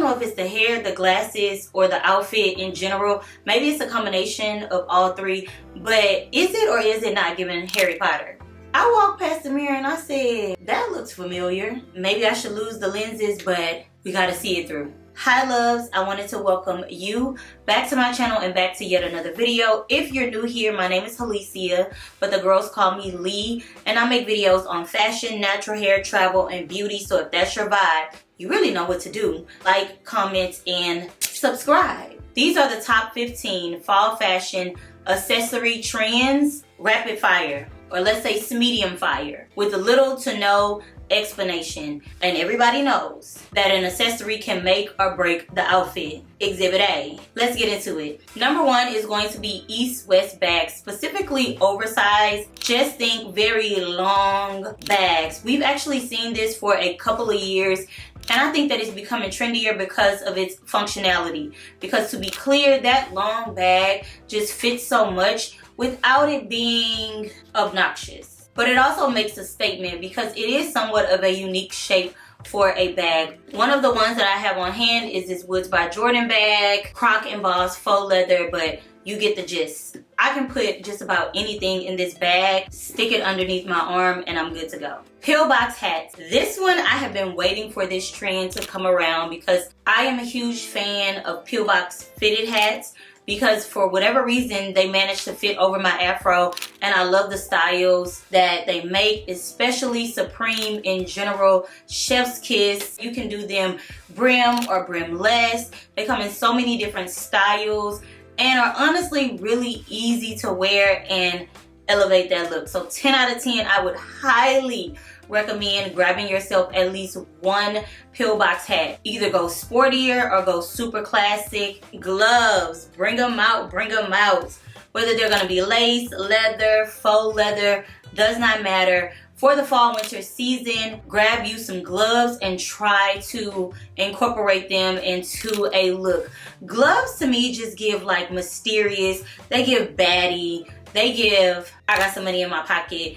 don't know if it's the hair, the glasses, or the outfit in general. Maybe it's a combination of all three, but is it or is it not giving Harry Potter? I walked past the mirror and I said, that looks familiar. Maybe I should lose the lenses, but we gotta see it through. Hi loves, I wanted to welcome you back to my channel and back to yet another video. If you're new here, my name is Helecia, but the girls call me Lee, and I make videos on fashion, natural hair, travel, and beauty. So if that's your vibe, you really know what to do. Like, comment, and subscribe. These are the top 15 fall fashion accessory trends, rapid fire, or let's say medium fire, with little to no explanation. And everybody knows that an accessory can make or break the outfit. Exhibit A. Let's get into it. Number one is going to be east-west bags, specifically oversized. Just think very long bags. We've actually seen this for a couple of years, and I think that it's becoming trendier because of its functionality. Because to be clear, that long bag just fits so much without it being obnoxious. But it also makes a statement because it is somewhat of a unique shape for a bag. One of the ones that I have on hand is this Woods by Jordan bag, croc embossed faux leather, but you get the gist. I can put just about anything in this bag, stick it underneath my arm, and I'm good to go. Pillbox hats. This one, I have been waiting for this trend to come around because I am a huge fan of pillbox fitted hats, because for whatever reason they managed to fit over my afro, and I love the styles that they make, especially Supreme in general, Chef's Kiss. You can do them brim or brimless. They come in so many different styles and are honestly really easy to wear and elevate that look. So 10 out of 10, I would highly recommend grabbing yourself at least one pillbox hat. Either go sportier or go super classic. Gloves, bring them out, bring them out. Whether they're gonna be lace, leather, faux leather, does not matter. For the fall winter season, grab you some gloves and try to incorporate them into a look. Gloves to me just give like mysterious, they give baddie, they give I got some money in my pocket.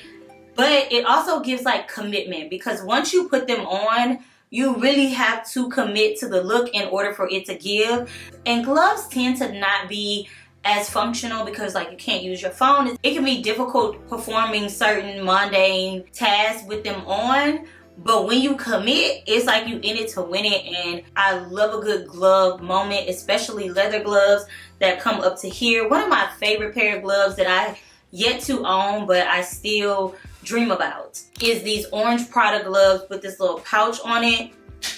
But it also gives like commitment, because once you put them on, you really have to commit to the look in order for it to give. And gloves tend to not be as functional because like you can't use your phone. It can be difficult performing certain mundane tasks with them on. But when you commit, it's like you in it to win it. And I love a good glove moment, especially leather gloves that come up to here. One of my favorite pair of gloves that I yet to own, but I still dream about, is these orange Prada gloves with this little pouch on it.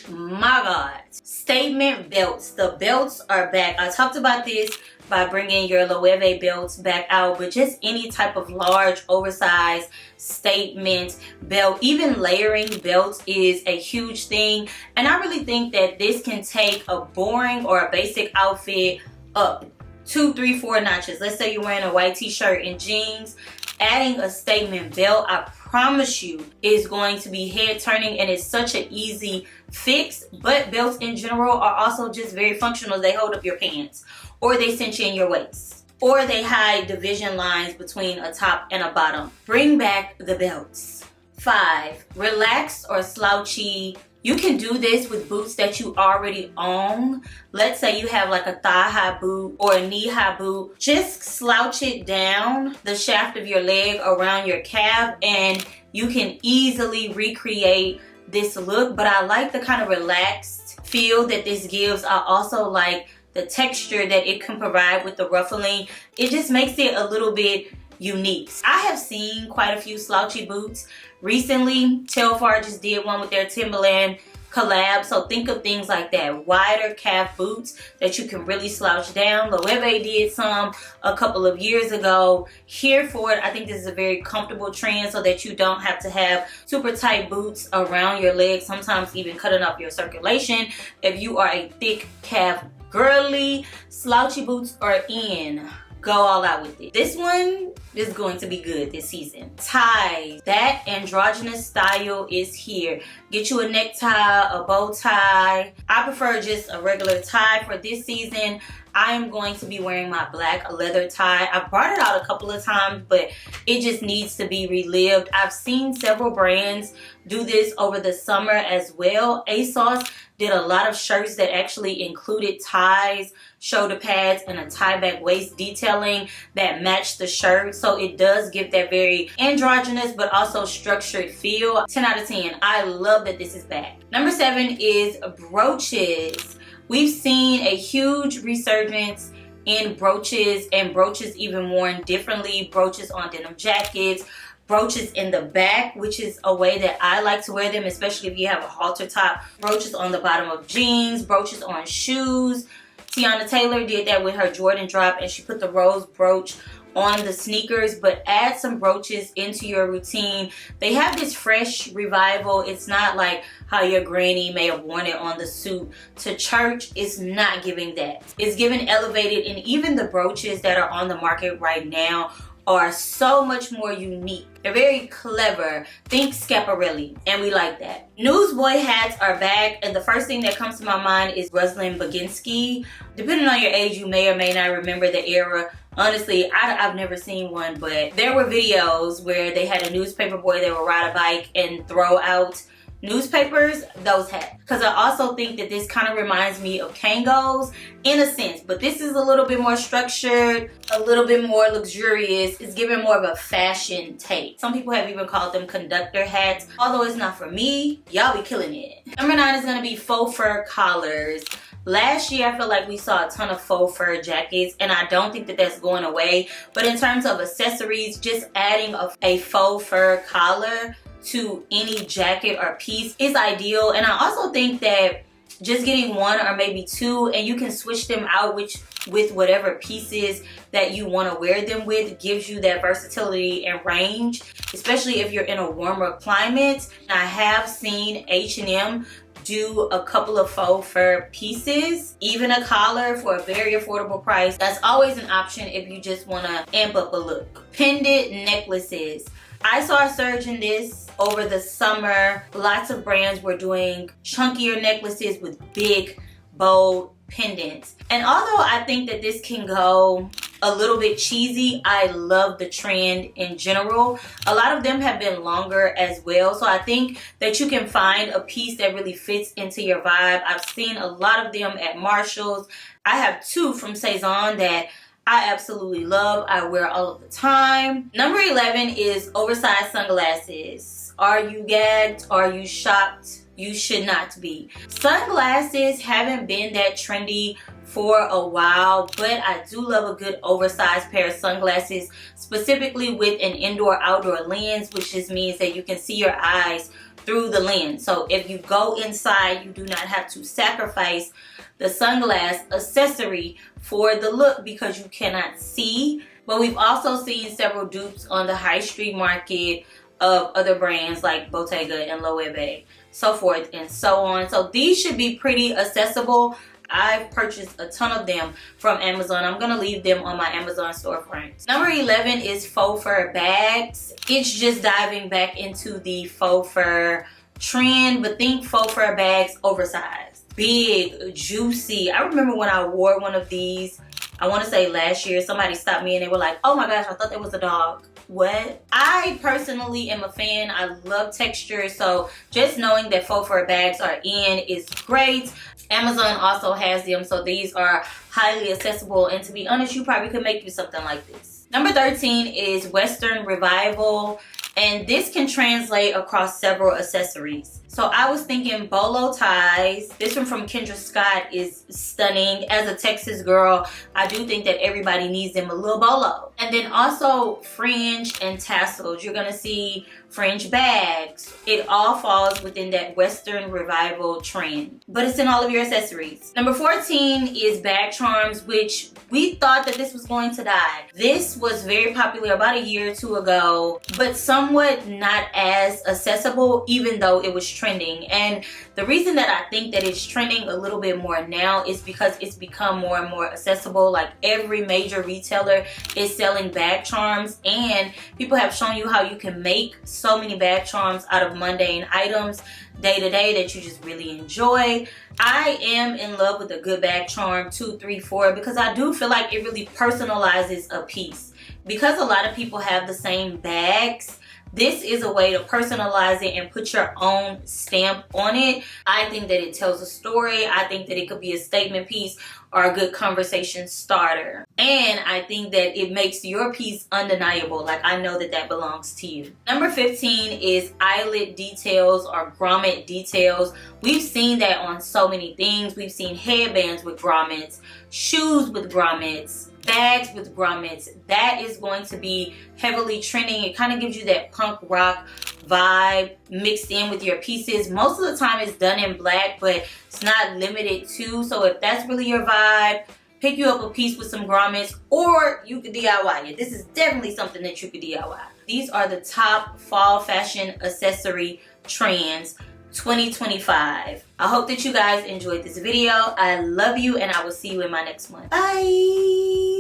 My God. Statement belts. The belts are back. I talked about this by bringing your Loewe belts back out, but just any type of large, oversized statement belt, even layering belts is a huge thing. And I really think that this can take a boring or a basic outfit up 2, 3, 4 notches. Let's say you're wearing a white t-shirt and jeans. Adding a statement belt, I promise you, is going to be head turning, and it's such an easy fix. But belts in general are also just very functional. They hold up your pants, or they cinch in your waist, or they hide division lines between a top and a bottom. Bring back the belts. 5, relaxed or slouchy. You can do this with boots that you already own. Let's say you have like a thigh-high boot or a knee-high boot. Just slouch it down the shaft of your leg around your calf, and you can easily recreate this look. But I like the kind of relaxed feel that this gives. I also like the texture that it can provide with the ruffling. It just makes it a little bit unique. I have seen quite a few slouchy boots recently. Telfar just did one with their Timberland collab, so think of things like that. Wider calf boots that you can really slouch down. Loewe did some a couple of years ago. Here for it, I think this is a very comfortable trend so that you don't have to have super tight boots around your legs, sometimes even cutting up your circulation. If you are a thick calf girly, slouchy boots are in. Go all out with it. This one This is going to be good this season. Ties. That androgynous style is here. Get you a necktie, a bow tie. I prefer just a regular tie for this season. I am going to be wearing my black leather tie. I brought it out a couple of times, but it just needs to be relived. I've seen several brands do this over the summer as well. ASOS did a lot of shirts that actually included ties, shoulder pads, and a tie back waist detailing that matched the shirt. So it does give that very androgynous but also structured feel. 10 out of 10. I love that this is back. Number 7 is brooches. We've seen a huge resurgence in brooches, and brooches even worn differently. Brooches on denim jackets, brooches in the back, which is a way that I like to wear them, especially if you have a halter top. Brooches on the bottom of jeans, brooches on shoes. Tiana Taylor did that with her Jordan drop, and she put the rose brooch on the sneakers. But add some brooches into your routine. They have this fresh revival. It's not like how your granny may have worn it on the suit to church. It's not giving that. It's giving elevated, and even the brooches that are on the market right now are so much more unique. They're very clever. Think Schiaparelli, and we like that. Newsboy hats are back, and the first thing that comes to my mind is Ruslan Baginski. Depending on your age, you may or may not remember the era. Honestly, I've never seen one, but there were videos where they had a newspaper boy that would ride a bike and throw out newspapers. Those hats. Because I also think that this kind of reminds me of Kangos in a sense, but this is a little bit more structured, a little bit more luxurious. It's giving more of a fashion take. Some people have even called them conductor hats. Although it's not for me, y'all be killing it. Number 9 is going to be faux fur collars. Last year, I feel like we saw a ton of faux fur jackets, and I don't think that that's going away. But in terms of accessories, just adding a faux fur collar to any jacket or piece is ideal. And I also think that just getting one or maybe two, and you can switch them out with whatever pieces that you want to wear them with, gives you that versatility and range, especially if you're in a warmer climate. I have seen H&M do a couple of faux fur pieces, even a collar for a very affordable price. That's always an option if you just want to amp up a look. Pendant necklaces. I saw a surge in this over the summer. Lots of brands were doing chunkier necklaces with big, bold pendants. And although I think that this can go a little bit cheesy, I love the trend in general. A lot of them have been longer as well, so I think that you can find a piece that really fits into your vibe. I've seen a lot of them at Marshall's. I have 2 from Saison that I absolutely love. I wear all of the time. Number 11 is oversized sunglasses. Are you gagged? Are you shocked? You should not be. Sunglasses haven't been that trendy for a while, but I do love a good oversized pair of sunglasses, specifically with an indoor-outdoor lens, which just means that you can see your eyes through the lens. So if you go inside, you do not have to sacrifice the sunglass accessory for the look because you cannot see. But we've also seen several dupes on the high street market of other brands like Bottega and Loewe, so forth and so on. So these should be pretty accessible. I've purchased a ton of them from Amazon. I'm gonna leave them on my Amazon storefront. Number 11 is faux fur bags. It's just diving back into the faux fur trend, but think faux fur bags oversized, big, juicy. I remember when I wore one of these, I want to say last year, somebody stopped me and they were like, oh my gosh, I thought that was a dog. What? I personally am a fan. I love texture, so just knowing that faux fur bags are in is great. Amazon also has them, so these are highly accessible, and to be honest, you probably could make you something like this. Number 13 is Western Revival, and this can translate across several accessories. So I was thinking bolo ties. This one from Kendra Scott is stunning. As a Texas girl, I do think that everybody needs them a little bolo. And then also fringe and tassels. You're gonna see fringe bags. It all falls within that Western Revival trend, but it's in all of your accessories. Number 14 is bag charms, which we thought that this was going to die. This was very popular about a year or two ago, but somewhat not as accessible, even though it was trendy trending. And the reason that I think that it's trending a little bit more now is because it's become more and more accessible. Like every major retailer is selling bag charms, and people have shown you how you can make so many bag charms out of mundane items day to day that you just really enjoy. I am in love with a good bag charm 2, 3, 4 because I do feel like it really personalizes a piece. Because a lot of people have the same bags, this is a way to personalize it and put your own stamp on it. I think that it tells a story. I think that it could be a statement piece or a good conversation starter. And I think that it makes your piece undeniable. Like, I know that that belongs to you. Number 15 is eyelet details or grommet details. We've seen that on so many things. We've seen headbands with grommets, shoes with grommets, bags with grommets. That is going to be heavily trending. It kind of gives you that punk rock vibe mixed in with your pieces. Most of the time it's done in black, but it's not limited to. So if that's really your vibe, pick you up a piece with some grommets, or you could DIY it. This is definitely something that you could DIY. These are the top fall fashion accessory trends 2025. I hope that you guys enjoyed this video. I love you, and I will see you in my next one. Bye.